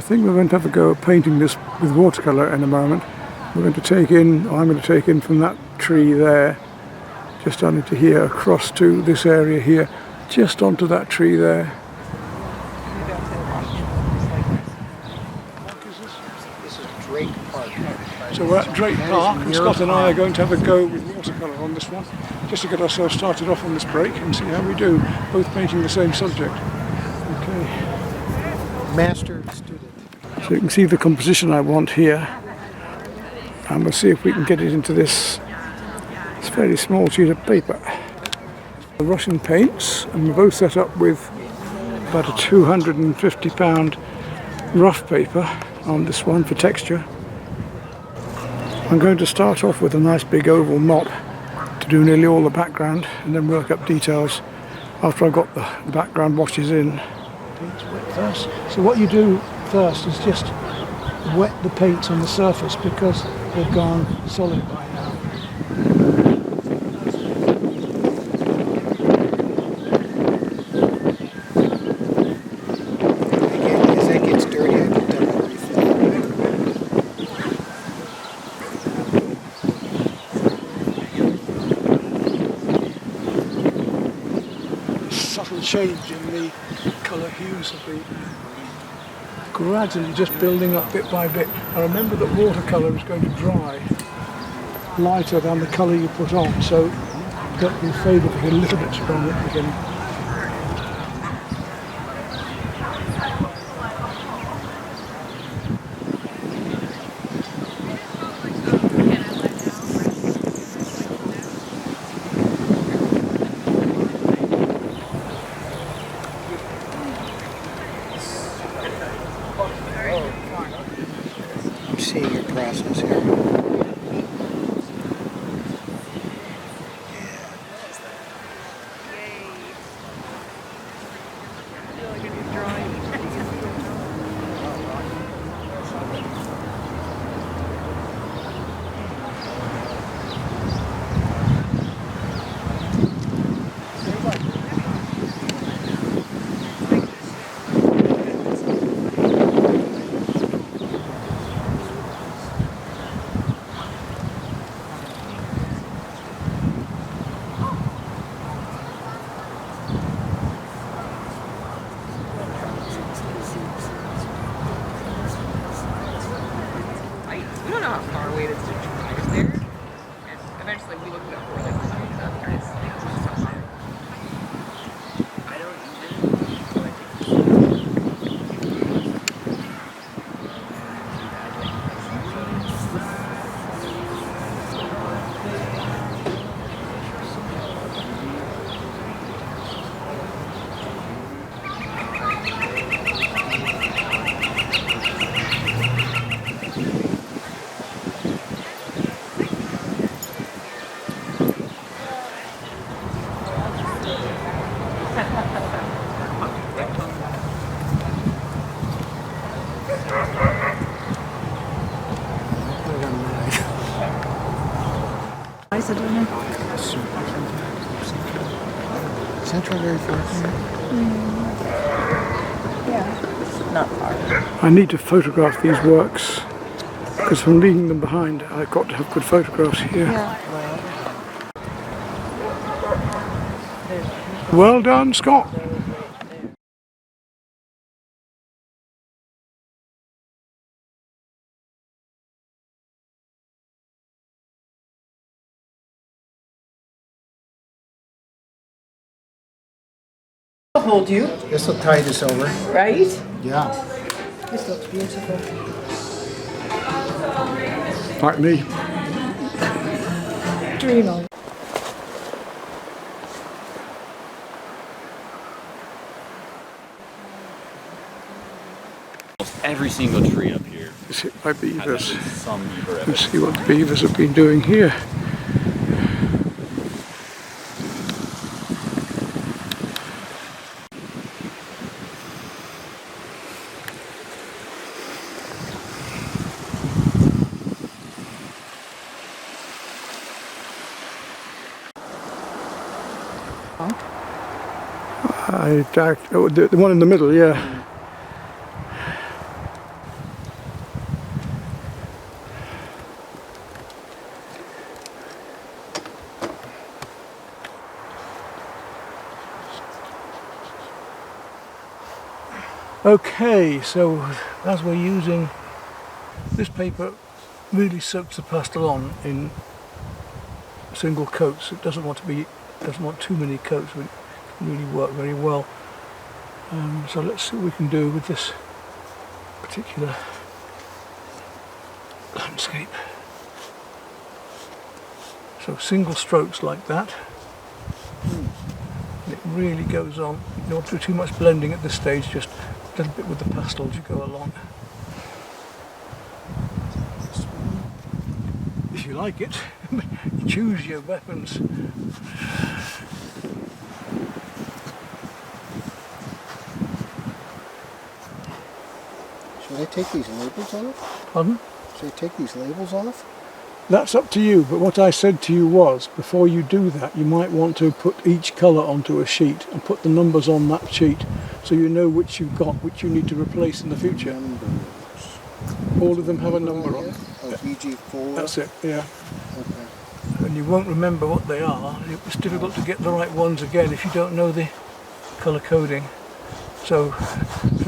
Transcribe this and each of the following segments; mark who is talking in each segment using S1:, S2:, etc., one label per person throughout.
S1: think we're going to have a go at painting this with watercolour in a moment. We're going to take in, or I'm going to take in from that tree there, just down into here, across to this area here, just onto that tree there.
S2: This is Drake Park.
S1: So we're at Drake Park, and Scott and I are going to have a go with watercolour on this one, just to get ourselves started off on this break and see how we do, both painting the same subject. Okay.
S2: Master student.
S1: So you can see the composition I want here, and we'll see if we can get it into this fairly small sheet of paper. The Russian paints, and we're both set up with about a £250 rough paper on this one for texture. I'm going to start off with a nice big oval mop to do nearly all the background, and then work up details after I've got the background washes in. Paint's wet first. So what you do first is just wet the paints on the surface because they've gone solid by now.
S2: As that gets dirty, I put that on refill.
S1: Subtle change in the colour hues have been gradually just building up bit by bit. I remember that watercolour is going to dry lighter than the colour you put on, so don't be afraid of it a little bit strong at the beginning.
S2: I'm seeing your process here.
S3: We don't know how far away it is to drive there. And eventually we looked it up where like I don't
S2: Central very far from here.
S3: Yeah. Not far.
S1: I need to photograph these works because from leaving them behind I've got to have good photographs here.
S3: Yeah.
S1: Well done, Scott.
S4: I'll hold you,
S2: This will tie this over.
S4: right?
S2: Yeah.
S4: This looks beautiful.
S1: Like me.
S4: Dream on.
S5: Every single tree up here
S1: It's hit by
S5: has
S1: beavers.
S5: at least some beaver
S1: Let's
S5: evidence.
S1: see what the beavers have been doing here. The one in the middle, yeah. Okay, so as we're using this paper, really soaks the pastel on in single coats. It doesn't want too many coats. It really work very well. So let's see what we can do with this particular landscape. So single strokes like that. And it really goes on. You don't do too much blending at this stage, just a little bit with the pastel as you go along. If you like it, choose your weapons.
S2: Should I take these labels off?
S1: Pardon?
S2: Should I take these labels off?
S1: That's up to you, but what I said to you was, before you do that, you might want to put each colour onto a sheet and put the numbers on that sheet so you know which you've got, which you need to replace in the future.
S2: Numbers.
S1: All of them have a number on.
S2: Oh, BG4.
S1: That's it, yeah.
S2: Okay.
S1: And you won't remember what they are. It's difficult to get the right ones again if you don't know the colour coding. So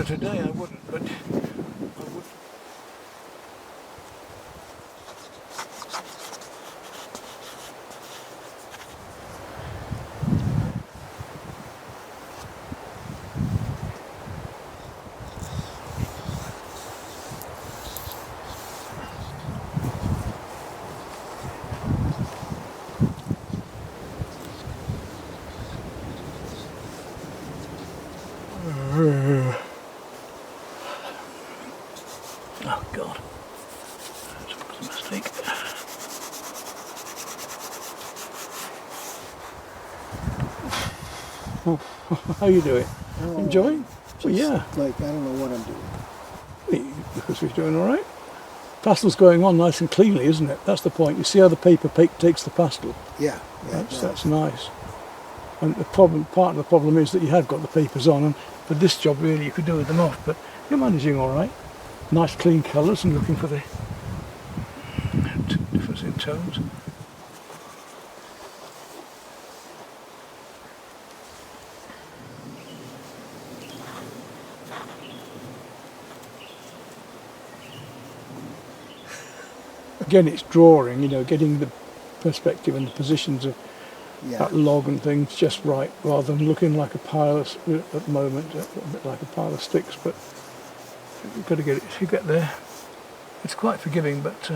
S1: today I wouldn't, but I would. Oh God, that was a mistake. How you doing?
S2: Oh,
S1: Enjoying? Well,
S2: just
S1: yeah,
S2: Like, I don't know what I'm doing.
S1: because we're doing all right. Pastel's going on nice and cleanly, isn't it? That's the point. You see how the paper takes the pastel.
S2: Yeah, yeah.
S1: That's nice. And part of the problem is that you have got the papers on, and for this job really you could do with them off, but you're managing all right. Nice clean colours and looking for the difference in tones. Again, it's drawing, getting the perspective and the positions of that log and things just right, rather than looking like a pile of, at the moment, a bit like a pile of sticks. But you've got to get it. If you get there, it's quite forgiving, but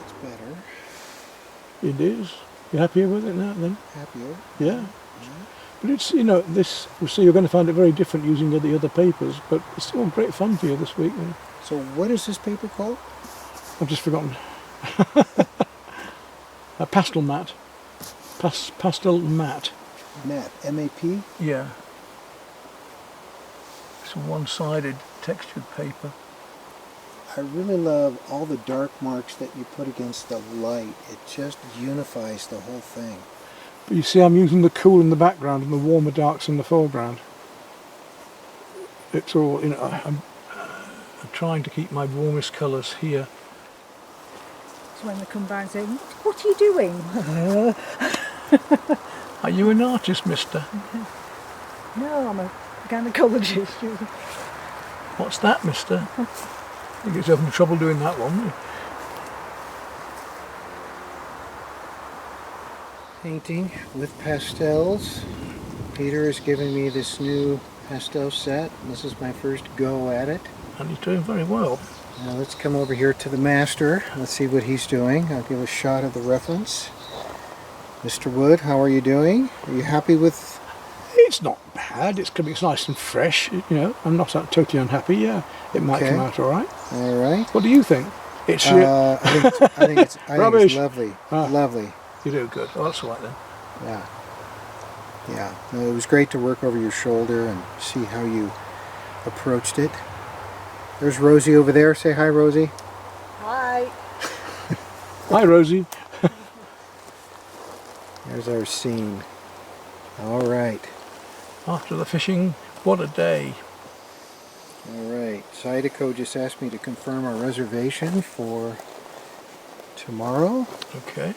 S2: It's better.
S1: it is. You happier with it now then?
S2: Happier.
S1: Yeah. But it's, this, so you're going to find it very different using the other papers, but it's still great fun for you this week.
S2: So what is this paper called?
S1: I've just forgotten. A pastel mat. Pastel mat.
S2: Matte. M-A-P?
S1: Yeah. It's a one-sided textured paper.
S2: I really love all the dark marks that you put against the light. It just unifies the whole thing.
S1: But you see, I'm using the cool in the background and the warmer darks in the foreground. It's all, I'm trying to keep my warmest colours here.
S4: So when they come back and say, what are you doing?
S1: Are you an artist, mister?
S4: No, I'm a gynecologist.
S1: What's that, mister? You get yourself into trouble doing that one.
S2: Painting with pastels. Peter is giving me this new pastel set. This is my first go at it.
S1: And he's doing very well.
S2: Now let's come over here to the master. Let's see what he's doing. I'll give a shot of the reference. Mr. Wood, how are you doing? Are you happy with
S1: It's not bad. It's coming. It's nice and fresh. You know, I'm not totally unhappy. Yeah, it might
S2: Okay.
S1: come out all right.
S2: All right.
S1: What do you think? It's
S2: I think it's
S1: Rubbish.
S2: lovely.
S1: Ah.
S2: Lovely.
S1: you do good. Well, that's all right then.
S2: Yeah. Yeah. No, it was great to work over your shoulder and see how you approached it. There's Rosie over there. Say hi, Rosie.
S4: Hi.
S1: Hi, Rosie.
S2: There's our scene. All right.
S1: After the fishing, what a day.
S2: All right. Zydeco just asked me to confirm our reservation for tomorrow.
S1: Okay.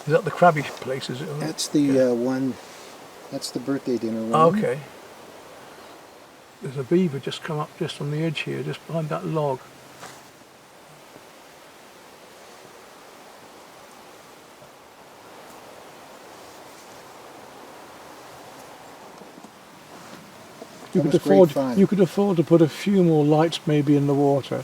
S1: Is that the crabby place? Is it?
S2: That's the one. That's the birthday dinner one.
S1: Oh, okay. There's a beaver just come up just on the edge here, just behind that log. You
S2: That
S1: could
S2: was great
S1: afford.
S2: fun.
S1: You could afford to put a few more lights maybe in the water.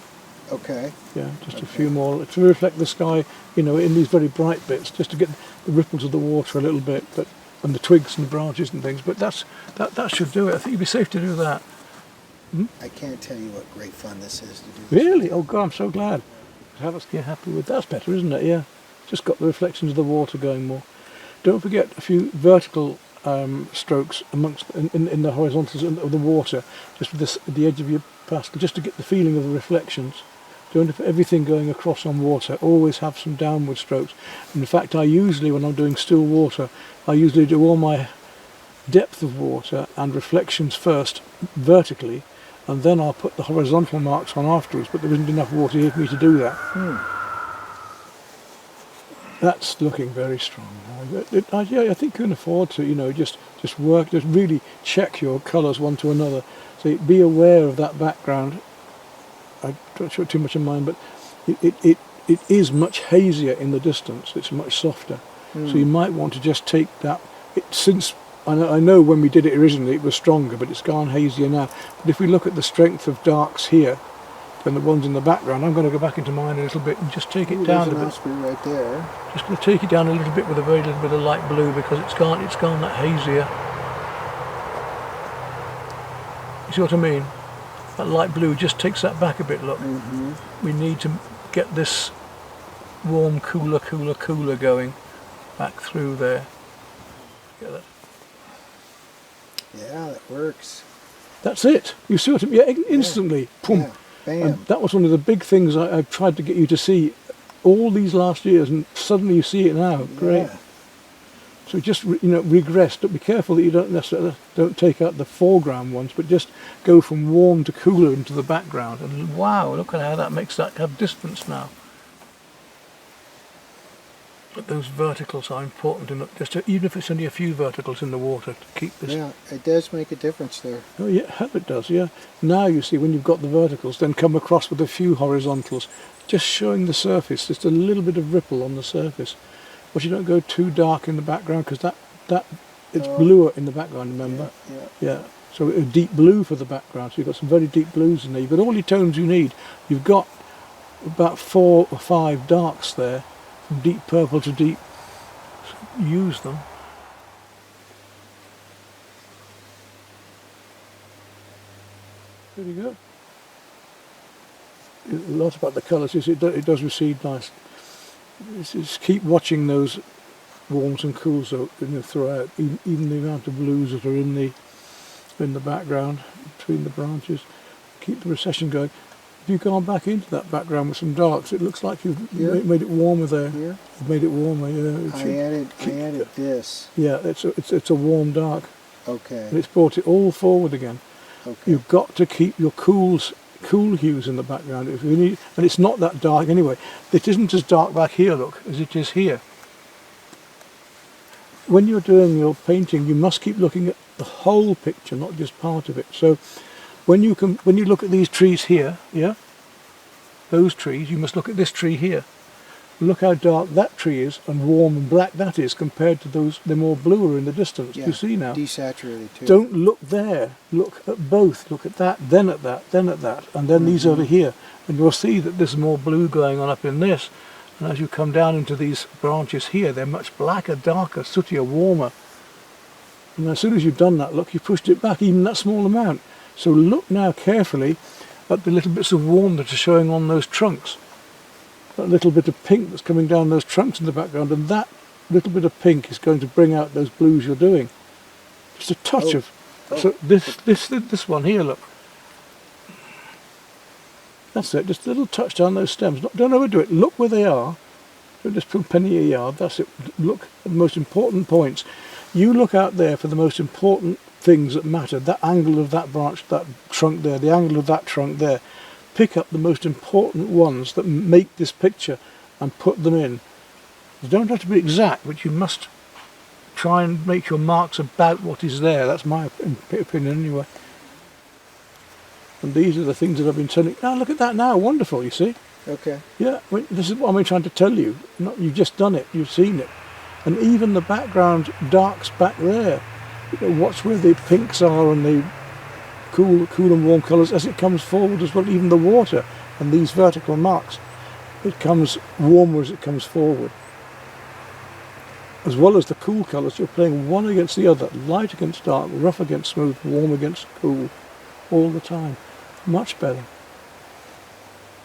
S2: Okay.
S1: Yeah, just a
S2: Okay.
S1: few more to reflect the sky. You know, in these very bright bits, just to get the ripples of the water a little bit, but and the twigs and the branches and things. But that should do it. I think it'd be safe to do that.
S2: I can't tell you what great fun this is to do. This.
S1: Really? Oh God, I'm so glad. Have us get happy with that's better, isn't it? Yeah, just got the reflections of the water going more. Don't forget a few vertical strokes amongst in the horizontals of the water, just with this at the edge of your pastel, just to get the feeling of the reflections. Don't have everything going across on water. Always have some downward strokes. And in fact, I usually, when I'm doing still water, I usually do all my depth of water and reflections first vertically, and then I'll put the horizontal marks on afterwards, but there isn't enough water here for me to do that. That's looking very strong now. Yeah, I think you can afford to, you know, just work, just really check your colours one to another. So be aware of that background. I don't show too much in mind, but it is much hazier in the distance. It's much softer. So you might want to just take that, since I know when we did it originally it was stronger, but it's gone hazier now. But if we look at the strength of darks here and the ones in the background, I'm going to go back into mine a little bit and just take it down a
S2: There's an
S1: bit.
S2: osprey right there.
S1: Just going to take it down a little bit with a very little bit of light blue because it's gone that hazier. You see what I mean? That light blue just takes that back a bit, look. We need to get this warm, cooler going back through there. Get that.
S2: Yeah, that works.
S1: That's it. You see what I mean? Yeah, instantly. Boom.
S2: Yeah. Bam.
S1: And that was one of the big things I've tried to get you to see all these last years, and suddenly you see it now. Great.
S2: Yeah.
S1: So just regress. But be careful that you don't necessarily don't take out the foreground ones, but just go from warm to cooler into the background. And wow, look at how that makes that have distance now. But those verticals are important, even if it's only a few verticals in the water, to keep this.
S2: Yeah, it does make a difference there.
S1: Oh yeah, hell it does. Yeah. Now you see when you've got the verticals, then come across with a few horizontals, just showing the surface, just a little bit of ripple on the surface. But you don't go too dark in the background because it's bluer in the background. Remember?
S2: Yeah.
S1: So a deep blue for the background. So you've got some very deep blues in there. You've got all your tones you need. You've got about 4 or 5 darks there, from deep purple to deep. Use them. There you go. A lot about the colours is it does recede nice. Just keep watching those warms and cools throughout, even the amount of blues that are in the background between the branches. Keep the recession going. If you've gone back into that background with some darks, it looks like you've made it warmer there.
S2: Here,
S1: You've made it warmer. Yeah.
S2: I added this.
S1: Yeah, it's a warm dark,
S2: Okay.
S1: and it's brought it all forward again.
S2: Okay.
S1: You've got to keep your cool hues in the background if you need, and it's not that dark anyway. It isn't as dark back here, look, as it is here. When you're doing your painting, you must keep looking at the whole picture, not just part of it. So when you look at these trees here, yeah, those trees, you must look at this tree here. Look how dark that tree is and warm and black that is compared to those. They're more bluer in the distance.
S2: Yeah,
S1: You see now.
S2: desaturated too.
S1: Don't look there. Look at both. Look at that, then at that, then at that, and then these over here. And you'll see that there's more blue going on up in this. And as you come down into these branches here, they're much blacker, darker, sootier, warmer. And as soon as you've done that, look, you pushed it back even that small amount. So look now carefully at the little bits of warm that are showing on those trunks. That little bit of pink that's coming down those trunks in the background, and that little bit of pink is going to bring out those blues you're doing. Just a touch of. So this one here, look. That's it. Just a little touch down those stems. Don't overdo it. Look where they are. Don't just put a penny a yard. That's it. Look at the most important points. You look out there for the most important things that matter. That angle of that branch, that trunk there, the angle of that trunk there. Pick up the most important ones that make this picture and put them in. You don't have to be exact, but you must try and make your marks about what is there. That's my opinion anyway. And these are the things that I've been telling you. Now look at that now, wonderful, you see?
S2: Okay.
S1: Yeah, I mean, this is what I'm trying to tell you. You've just done it, you've seen it. And even the background darks back there. You know, watch where the pinks are and the cool and warm colours as it comes forward as well. Even the water and these vertical marks, it comes warmer as it comes forward. As well as the cool colours, you're playing one against the other, light against dark, rough against smooth, warm against cool, all the time. Much better.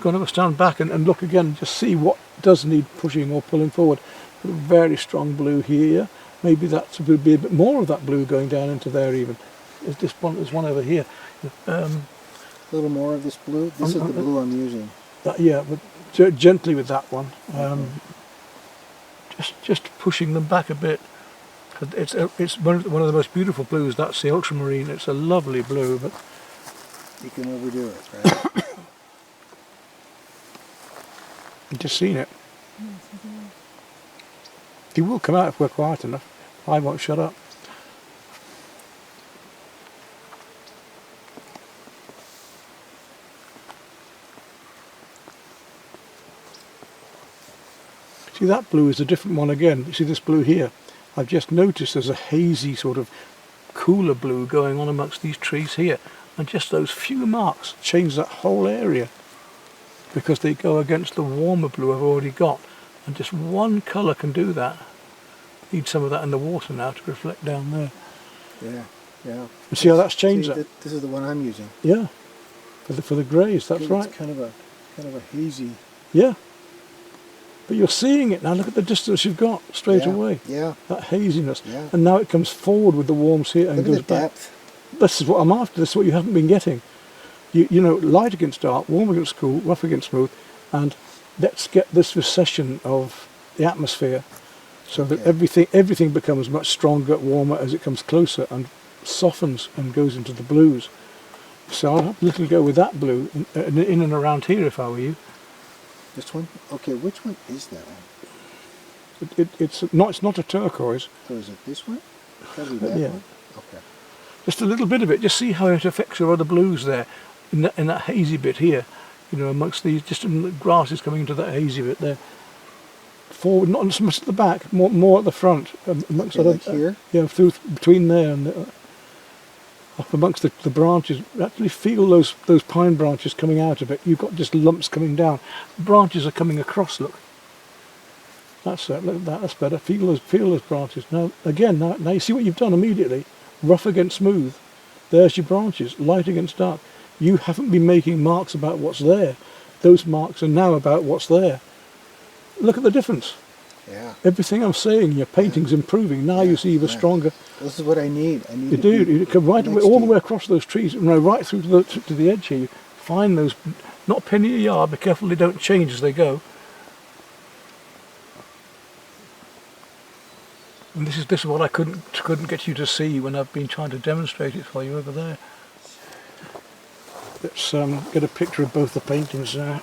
S1: Got to stand back and look again and just see what does need pushing or pulling forward. A very strong blue here. Maybe that would be a bit more of that blue going down into there even. There's one over here.
S2: A little more of this blue. This is the blue I'm using.
S1: Yeah, but gently with that one. Just pushing them back a bit. It's one of the most beautiful blues. That's the ultramarine. It's a lovely blue, but
S2: you can overdo it, right?
S1: You've just seen it. He will come out if we're quiet enough. I won't shut up. See, that blue is a different one again. You see this blue here? I've just noticed there's a hazy sort of cooler blue going on amongst these trees here. And just those few marks change that whole area because they go against the warmer blue I've already got. And just one colour can do that. Need some of that in the water now to reflect down there.
S2: Yeah, yeah.
S1: You see how that's changed that?
S2: This is the one I'm using.
S1: Yeah, for the greys, that's right.
S2: It's kind of a hazy.
S1: Yeah. But you're seeing it now. Look at the distance you've got straight away.
S2: Yeah.
S1: That haziness.
S2: Yeah.
S1: And now it comes forward with the warms here and
S2: Look
S1: goes
S2: at the
S1: back.
S2: depth.
S1: This is what I'm after. This is what you haven't been getting. You know, light against dark, warm against cool, rough against smooth, and let's get this recession of the atmosphere so that everything becomes much stronger, warmer as it comes closer and softens and goes into the blues. So I'll have a little go with that blue in and around here if I were you.
S2: This one? Okay, which one is that one?
S1: It's not a turquoise.
S2: So is it this one? Probably that
S1: Yeah.
S2: one? Okay.
S1: Just a little bit of it. Just see how it affects your other blues there, in that hazy bit here. You know, amongst these, just in the grasses coming into that hazy bit there. Forward, not so much at the back, more at the front. Amongst
S2: Okay, like here?
S1: Yeah, between there and up amongst the branches. Actually feel those pine branches coming out of it. You've got just lumps coming down. The branches are coming across. Look. That's it. Look at that. That's better. Feel those branches. Now again, now you see what you've done immediately. Rough against smooth. There's your branches. Light against dark. You haven't been making marks about what's there. Those marks are now about what's there. Look at the difference.
S2: Yeah.
S1: Everything I'm saying, your painting's improving. Now you see even stronger.
S2: This is what I need. I need
S1: You do. You come right away, all the way across those trees, right through to the edge here. You find those, not a penny a yard. Be careful they don't change as they go. And this is what I couldn't get you to see when I've been trying to demonstrate it for you over there. Let's get a picture of both the paintings now.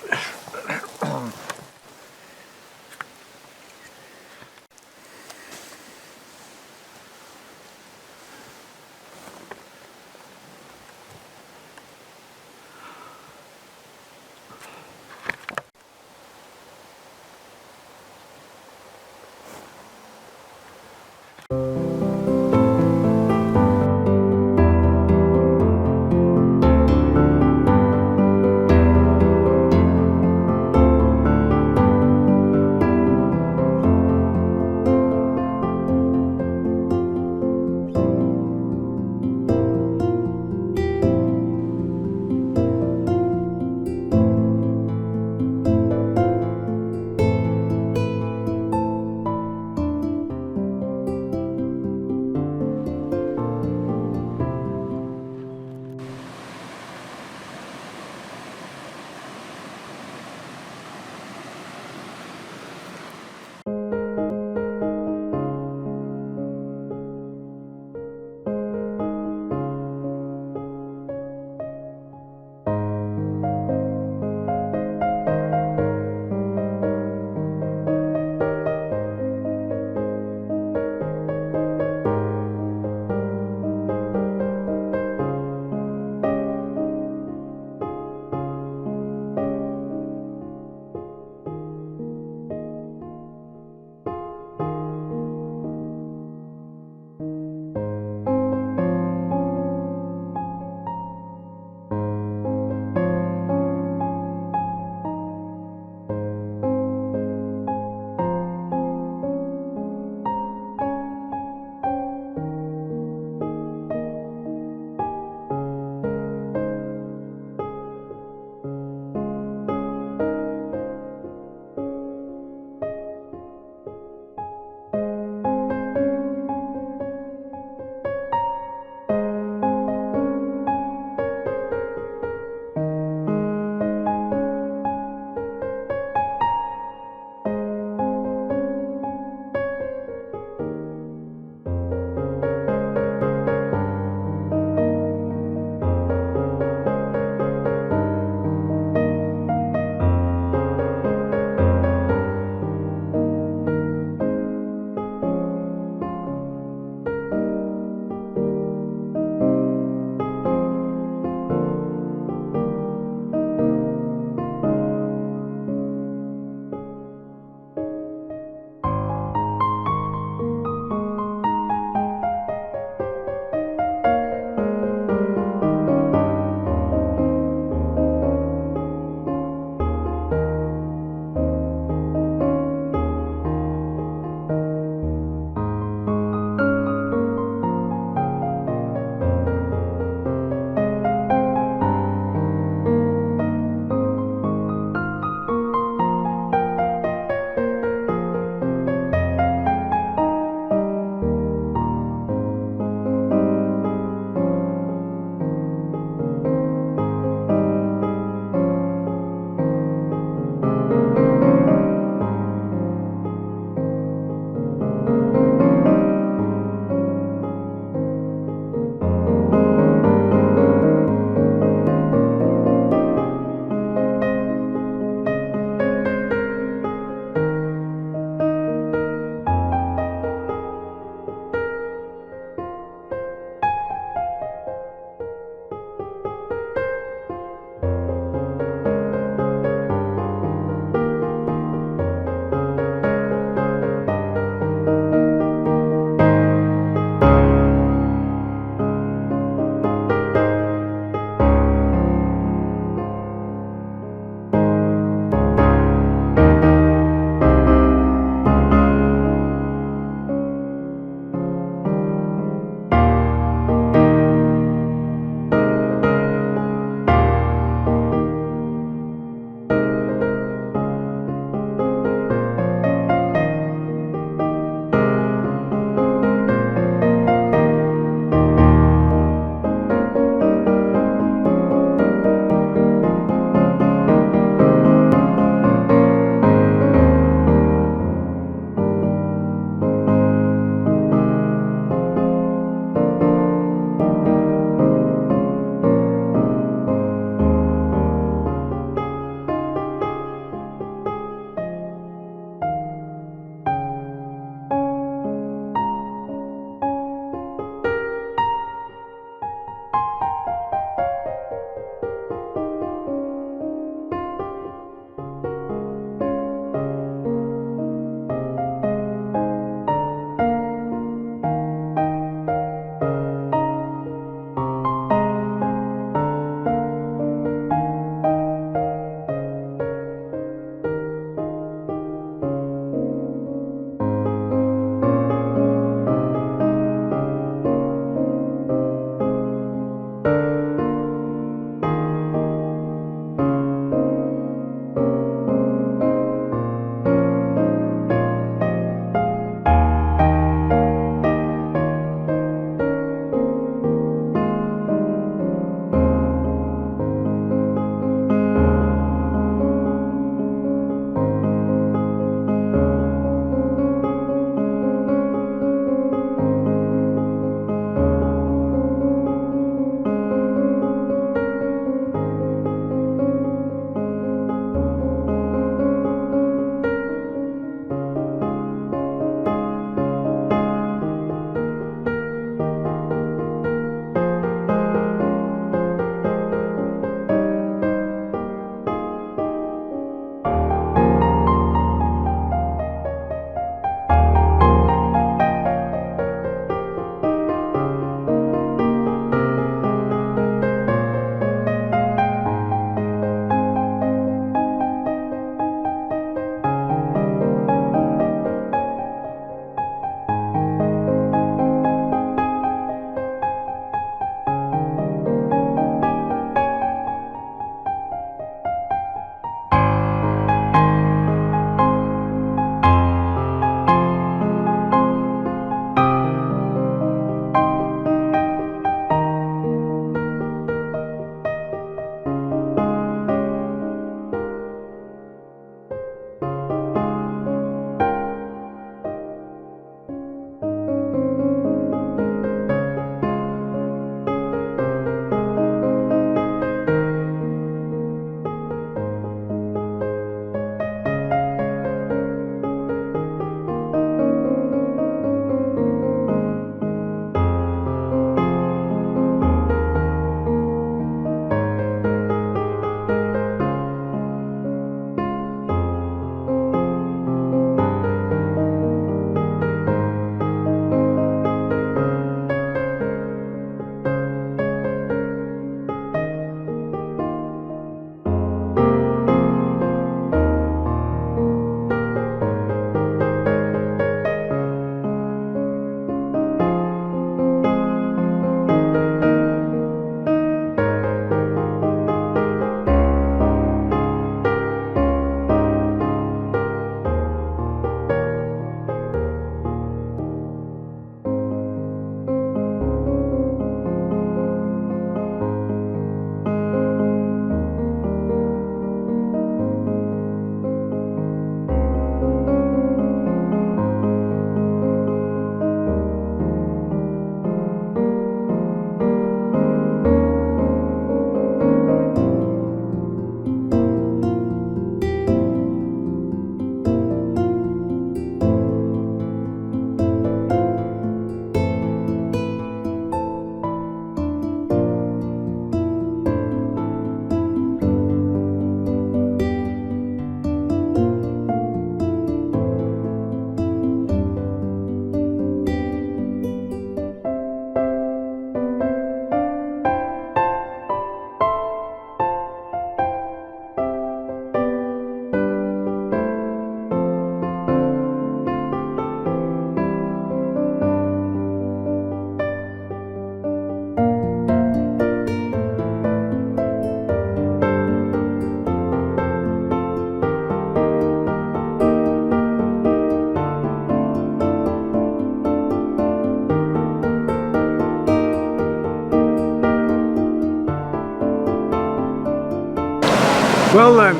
S1: Well then,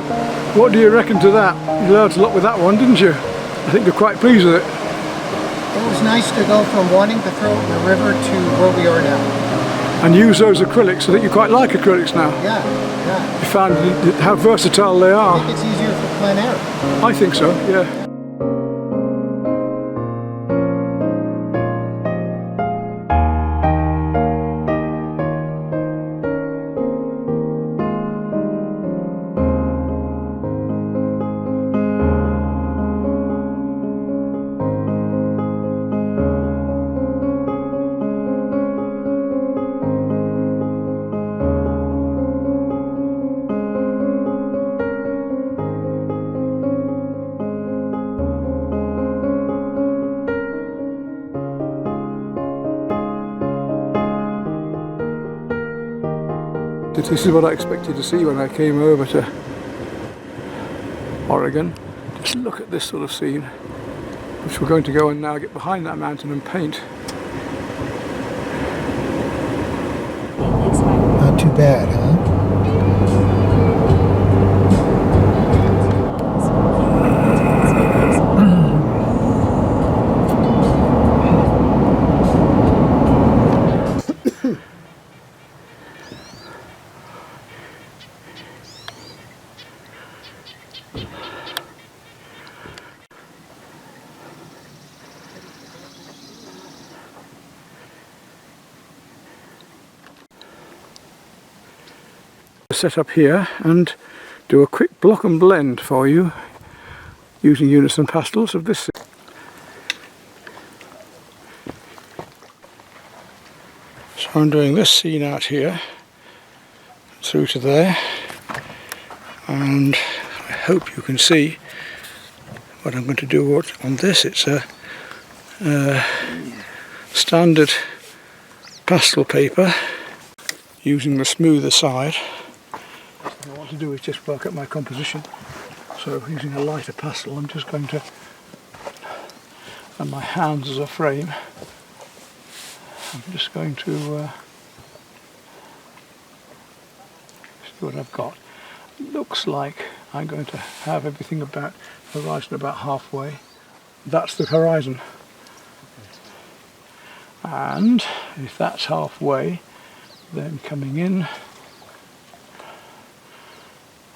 S1: what do you reckon to that? You learnt a lot with that one, didn't you? I think you're quite pleased with it.
S2: It was nice to go from wanting to throw it in the river to where we are now.
S1: And use those acrylics. I think you quite like acrylics now.
S2: Yeah, yeah.
S1: You found how versatile they
S2: I
S1: are.
S2: think it's easier for plein air.
S1: I think so, yeah. This is what I expected to see when I came over to Oregon. Just look at this sort of scene, which we're going to go and now get behind that mountain and paint.
S2: Not too bad, huh?
S1: Set up here and do a quick block and blend for you using Unison pastels of this. So I'm doing this scene out here through to there, and I hope you can see what I'm going to do on this. It's a standard pastel paper using the smoother side. What I want to do is just work out my composition. So using a lighter pastel, I'm just going to, and my hands as a frame, I'm just going to see what I've got. It looks like I'm going to have everything about horizon about halfway. That's the horizon. And if that's halfway, then coming in,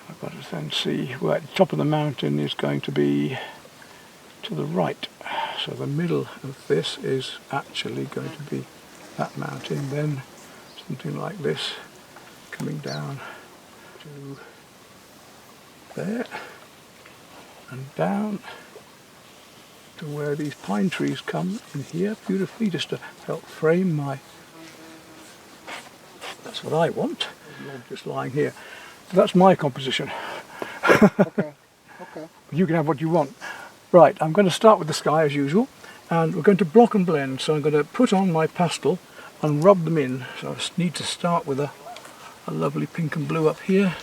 S1: I've got to then see where the top of the mountain is going to be to the right. So the middle of this is actually going to be that mountain, then something like this coming down to there and down to where these pine trees come in here beautifully, just to help frame my, that's what I want. You're just lying here. So that's my composition.
S2: Okay, okay.
S1: You can have what you want. Right, I'm going to start with the sky as usual, and we're going to block and blend. So I'm going to put on my pastel and rub them in. So I just need to start with a lovely pink and blue up here,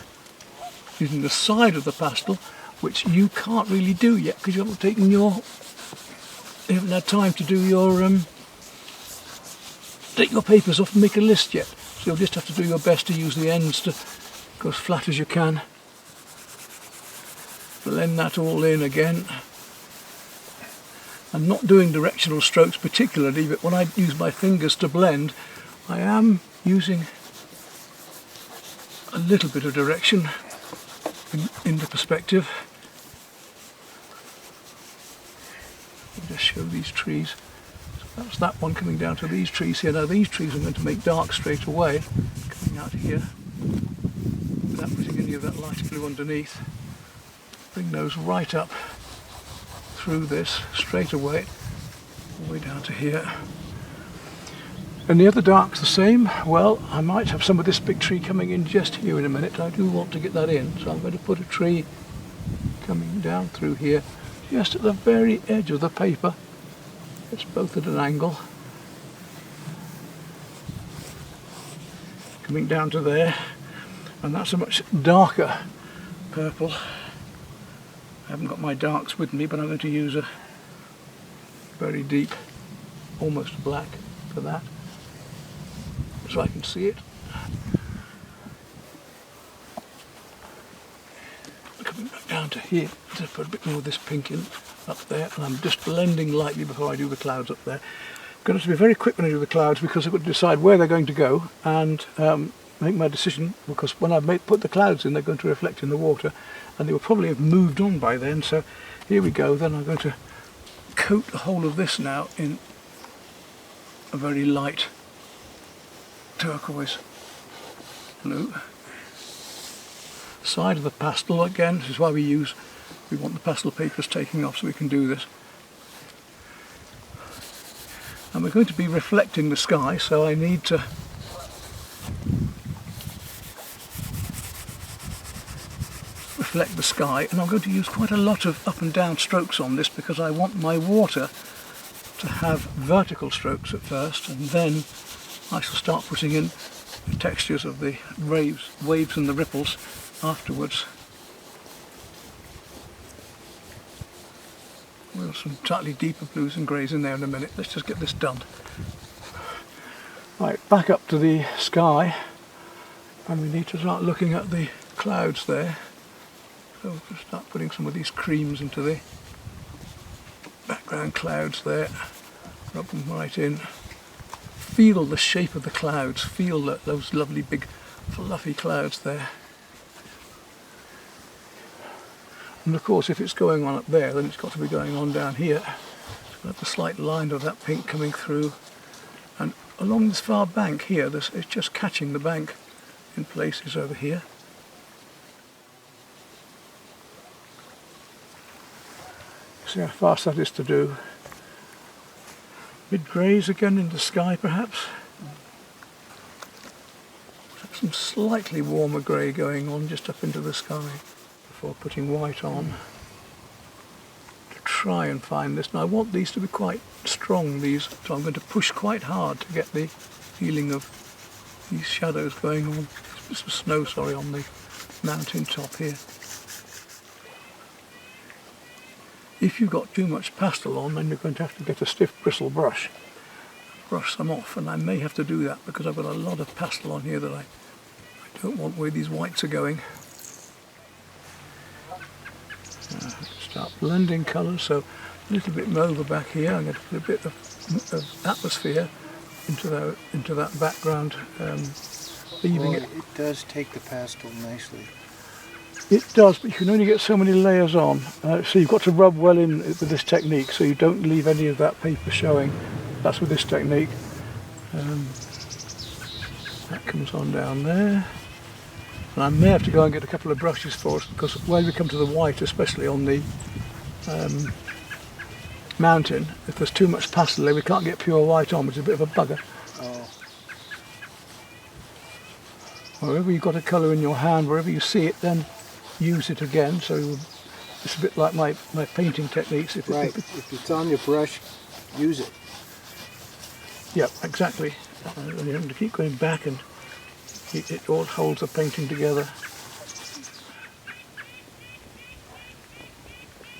S1: using the side of the pastel, which you can't really do yet because you haven't taken your, you haven't had time to do your take your papers off and make a list yet. So you'll just have to do your best to use the ends to go as flat as you can. Blend that all in again. I'm not doing directional strokes particularly, but when I use my fingers to blend, I am using a little bit of direction into perspective. I'll just show these trees. So that's that one coming down to these trees here. Now these trees I'm going to make dark straight away, coming out here, without putting any of that light blue underneath. Bring those right up through this straight away, all the way down to here. And the other darks the same. Well, I might have some of this big tree coming in just here in a minute. I do want to get that in, so I'm going to put a tree coming down through here, just at the very edge of the paper. It's both at an angle. Coming down to there, and that's a much darker purple. I haven't got my darks with me, but I'm going to use a very deep, almost black for that, so I can see it. down to here, just put a bit more of this pink in up there, and I'm just blending lightly before I do the clouds up there. I'm going to be very quick when I do the clouds because I've got to decide where they're going to go and make my decision, because when I put the clouds in, they're going to reflect in the water, and they will probably have moved on by then. So here we go. Then I'm going to coat the whole of this now in a very light turquoise blue. Side of the pastel again. This is why we want the pastel papers taking off so we can do this. And we're going to be reflecting the sky, so I need to reflect the sky, and I'm going to use quite a lot of up and down strokes on this because I want my water to have vertical strokes at first, and then I shall start putting in the textures of the waves and the ripples afterwards. We'll have some slightly deeper blues and greys in there in a minute. Let's just get this done. Right, back up to the sky, and we need to start looking at the clouds there. So we'll start putting some of these creams into the background clouds there. Rub them right in. Feel the shape of the clouds. Feel those lovely big fluffy clouds there. And of course, if it's going on up there, then it's got to be going on down here. So we'll have the slight line of that pink coming through. And along this far bank here, it's just catching the bank in places over here. See how fast that is to do. Mid-greys again in the sky perhaps. Some slightly warmer grey going on just up into the sky before putting white on. To try and find this. Now I want these to be quite strong, so I'm going to push quite hard to get the feeling of these shadows going on. Some snow, on the mountain top here. If you've got too much pastel on, then you're going to have to get a stiff bristle brush, brush some off, and I may have to do that because I've got a lot of pastel on here that I don't want where these whites are going. Start blending colours, so a little bit mauve back here. I'm going to put a bit of atmosphere into that background, leaving it.
S2: It does take the pastel nicely.
S1: It does, but you can only get so many layers on, so you've got to rub well in with this technique so you don't leave any of that paper showing. That's with this technique. That comes on down there. And I may have to go and get a couple of brushes for us because when we come to the white, especially on the mountain, if there's too much pastel there we can't get pure white on, which is a bit of a bugger.
S2: Oh.
S1: Wherever you've got a colour in your hand, wherever you see it, then use it again. So it's a bit like my painting techniques. If
S2: it's on your brush, use it.
S1: Yeah, exactly. And you have to keep going back, and it all holds the painting together.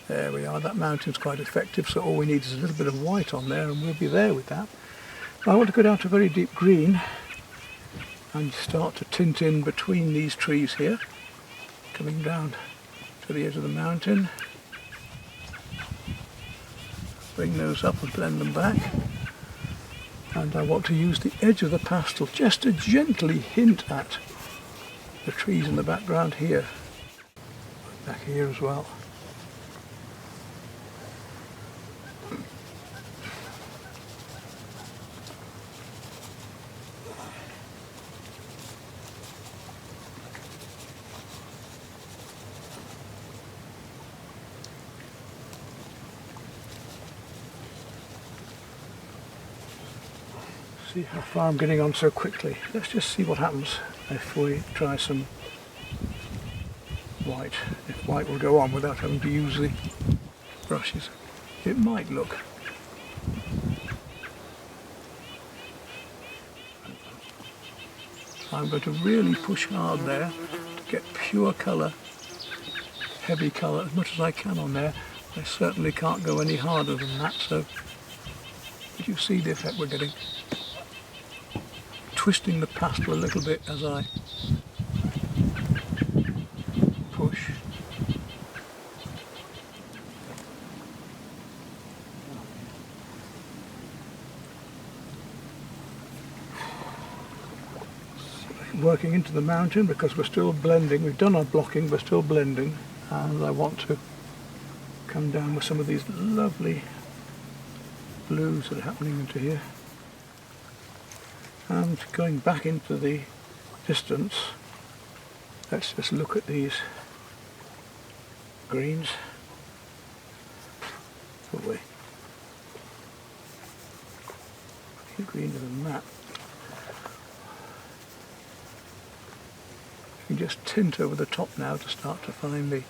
S1: There we are. That mountain's quite effective. So all we need is a little bit of white on there, and we'll be there with that. I want to go down to a very deep green and start to tint in between these trees here, coming down to the edge of the mountain. Bring those up and blend them back. And I want to use the edge of the pastel just to gently hint at the trees in the background here. Back here as well. See how far I'm getting on so quickly. Let's just see what happens if we try some white. If white will go on without having to use the brushes. It might look. I'm going to really push hard there to get pure colour, heavy colour, as much as I can on there. I certainly can't go any harder than that, so did you see the effect we're getting? Twisting the pastel a little bit as I push. working into the mountain because we're still blending. We've done our blocking, we're still blending, and I want to come down with some of these lovely blues that are happening into here. And going back into the distance, let's just look at these greens. Away. Greener than that. You can just tint over the top now to start to find the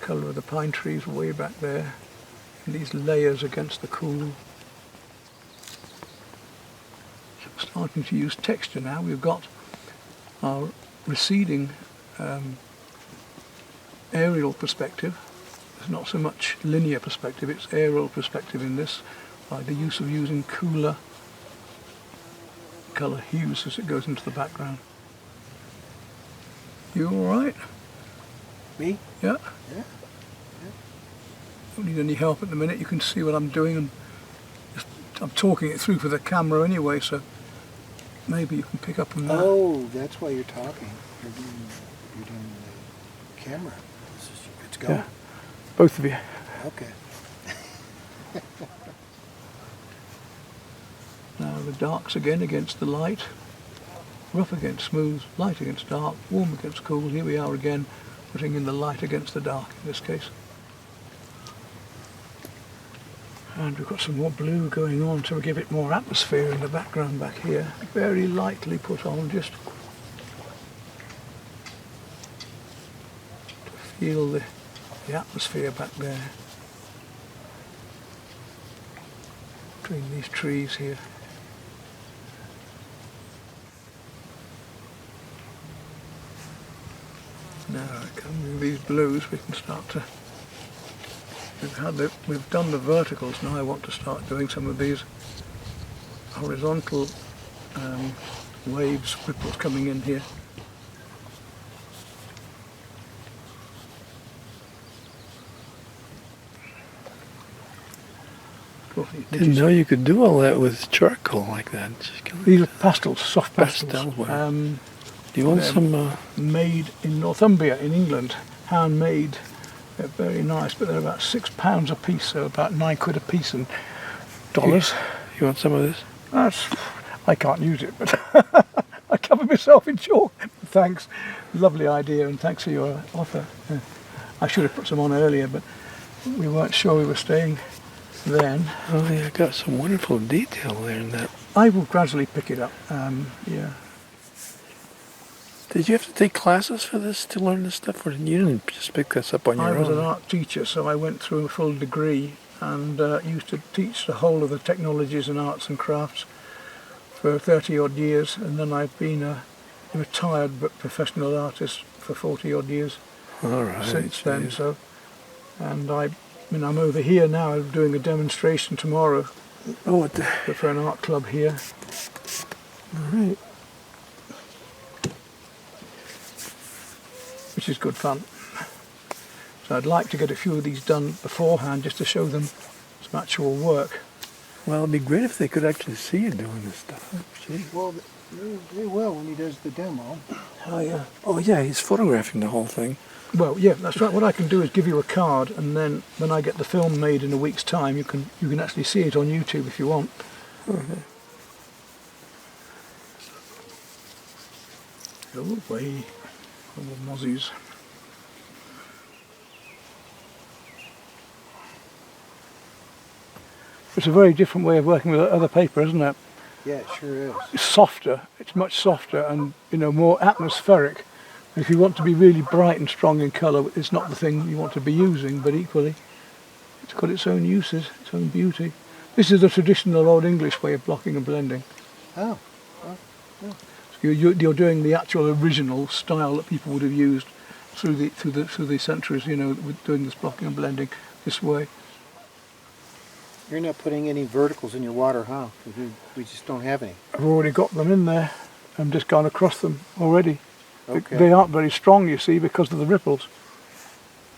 S1: colour of the pine trees way back there, and these layers against the cool. So we're starting to use texture now. We've got our receding aerial perspective. It's not so much linear perspective, it's aerial perspective in this, by the use of using cooler colour hues as it goes into the background. You alright?
S2: Me?
S1: Yeah?
S2: Yeah.
S1: Don't need any help at the minute, you can see what I'm doing, and I'm talking it through for the camera anyway, so maybe you can pick up on that.
S2: Oh, that's why you're talking. You're doing the camera. It's going.
S1: Yeah. Both of you.
S2: Okay.
S1: Now the darks again against the light, rough against smooth, light against dark, warm against cool. Here we are again, putting in the light against the dark in this case. And we've got some more blue going on to give it more atmosphere in the background back here. Very lightly put on, just to feel the atmosphere back there between these trees here. Now coming with these blues we can start to, we've done the verticals, now I want to start doing some of these horizontal waves, ripples coming in here.
S6: Didn't know you could do all that with charcoal like that.
S1: These are pastels, soft pastels.
S6: Do you want some?
S1: Made in Northumbria in England, handmade. They're very nice, but they're about £6 a piece, so about £9 a piece in dollars.
S6: You want some of this?
S1: I can't use it, but I cover myself in chalk. Thanks, lovely idea, and thanks for your offer. I should have put some on earlier, but we weren't sure we were staying then.
S6: Oh yeah, got some wonderful detail there in that.
S1: I will gradually pick it up. Yeah.
S6: Did you have to take classes for this to learn this stuff, or you didn't just pick this up on your own?
S1: I was an art teacher, so I went through a full degree and used to teach the whole of the technologies and arts and crafts for 30 odd years, and then I've been a retired but professional artist for 40 odd years since then. So, and I'm over here now doing a demonstration tomorrow for an art club here.
S6: All right.
S1: Which is good fun. So I'd like to get a few of these done beforehand just to show them some actual work.
S6: Well, it'd be great if they could actually see you doing this stuff. Gee.
S2: Well, they will when he does the demo.
S6: Oh yeah. Oh yeah, he's photographing the whole thing.
S1: Well, yeah, that's right. What I can do is give you a card, and then when I get the film made in a week's time, you can actually see it on YouTube if you want.
S6: Okay.
S1: Go away, little mozzies. It's a very different way of working with other paper, isn't it?
S2: Yeah, it sure is.
S1: It's softer. It's much softer and more atmospheric. If you want to be really bright and strong in colour, it's not the thing you want to be using, but equally it's got its own uses, its own beauty. This is the traditional Old English way of blocking and blending.
S2: Oh.
S1: So you're doing the actual original style that people would have used through the centuries, with doing this blocking and blending this way.
S2: You're not putting any verticals in your water, huh? We just don't have any.
S1: I've already got them in there. I've just gone across them already.
S2: Okay.
S1: They aren't very strong, you see, because of the ripples.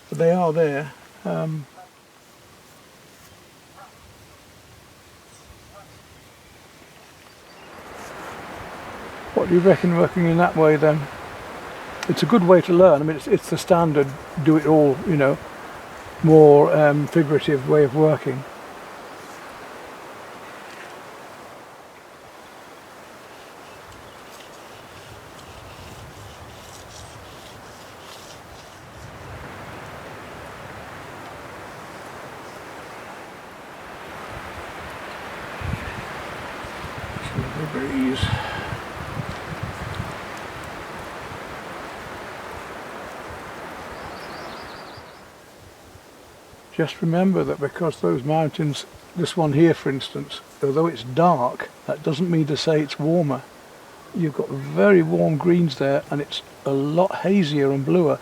S1: But they are there. What do you reckon working in that way then? It's a good way to learn. I mean, it's the standard do it all, you know, more figurative way of working. Breeze. Just remember that because those mountains, this one here for instance, although it's dark, that doesn't mean to say it's warmer. You've got very warm greens there and it's a lot hazier and bluer.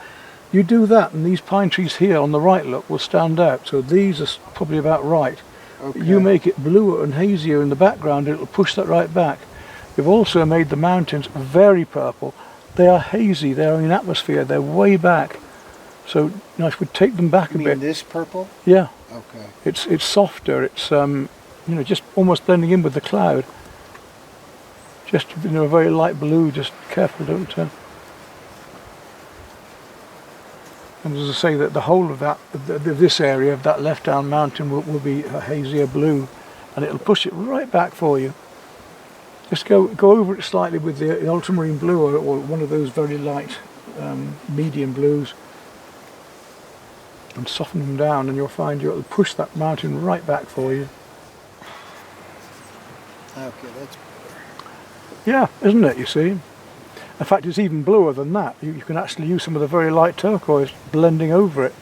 S1: You do that and these pine trees here on the right look will stand out, so these are probably about right.
S2: Okay.
S1: You make it bluer and hazier in the background, it'll push that right back. We've also made the mountains very purple. They are hazy, they're in atmosphere, they're way back. So if we take them back
S2: You
S1: a
S2: mean
S1: bit.
S2: this purple?
S1: Yeah,
S2: Okay.
S1: it's softer, it's you know, just almost blending in with the cloud. Just, you know, a very light blue, just careful, don't and as I say, that the whole of that, this area of that left down mountain will be a hazier blue, and it'll push it right back for you. Just go over it slightly with the ultramarine blue or one of those very light medium blues and soften them down, and you'll find it'll push that mountain right back for you.
S2: Okay, that's
S1: Yeah, isn't it, you see? In fact, it's even bluer than that. You can actually use some of the very light turquoise blending over it.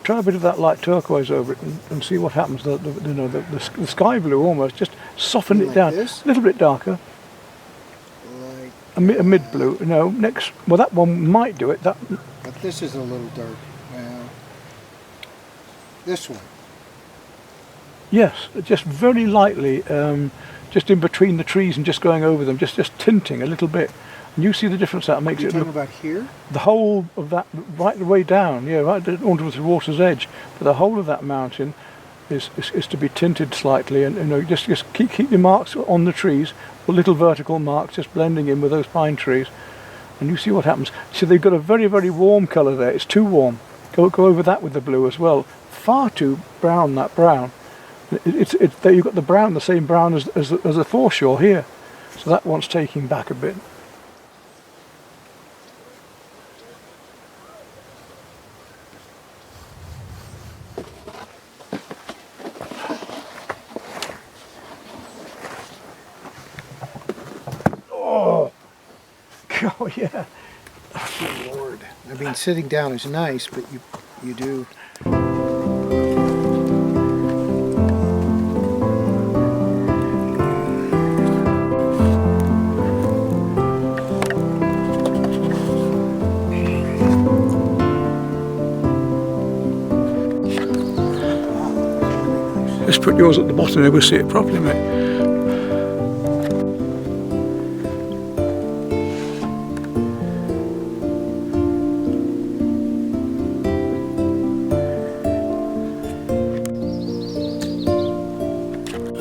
S1: Try a bit of that light turquoise over it and see what happens. The sky blue almost, just soften it
S2: Like
S1: down.
S2: this?
S1: A little bit darker.
S2: like,
S1: A mid blue. No, next. Well, that one might do it. That.
S2: but this is a little dark. Well, this one.
S1: Yes, just very lightly, just in between the trees and just going over them, just tinting a little bit. And you see the difference that makes
S2: You're
S1: it
S2: talking
S1: look.
S2: about here?
S1: The whole of that, right the way down, yeah, right onto the water's edge. But the whole of that mountain is to be tinted slightly, and you know, just keep your marks on the trees, or little vertical marks, just blending in with those pine trees, and you see what happens. So they've got a very, very warm colour there. It's too warm. Go over that with the blue as well. Far too brown, that brown. It's there. You've got the brown, the same brown as the foreshore here. So that one's taking back a bit. Oh yeah.
S2: Good Lord. I mean, sitting down is nice, but you do.
S1: Just put yours at the bottom and we'll see it properly, mate.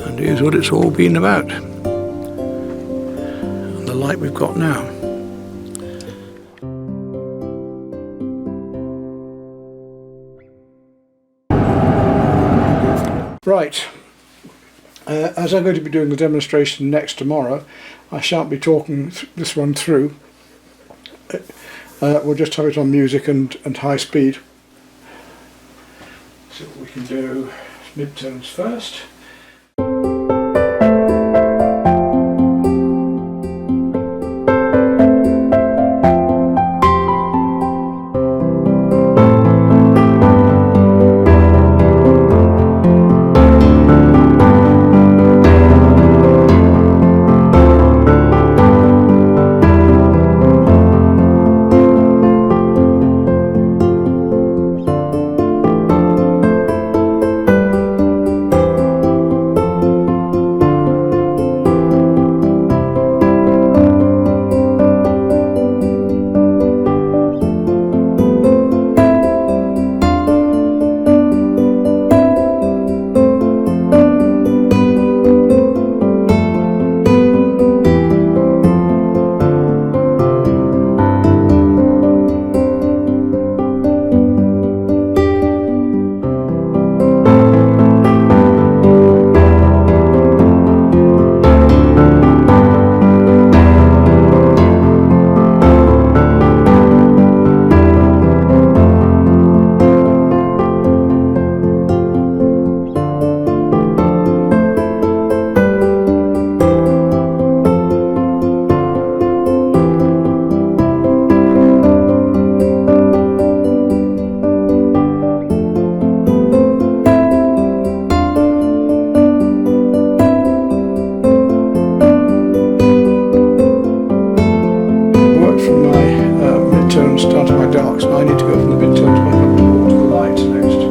S1: And here's what it's all been about. And the light we've got now. Right, as I'm going to be doing the demonstration next tomorrow, I shan't be talking this one through. We'll just have it on music and high speed. So what we can do midtones first. mid-tones down to my darks, and I need to go from the mid-tones back up towards the lights next.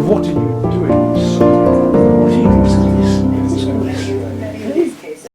S1: What are you doing?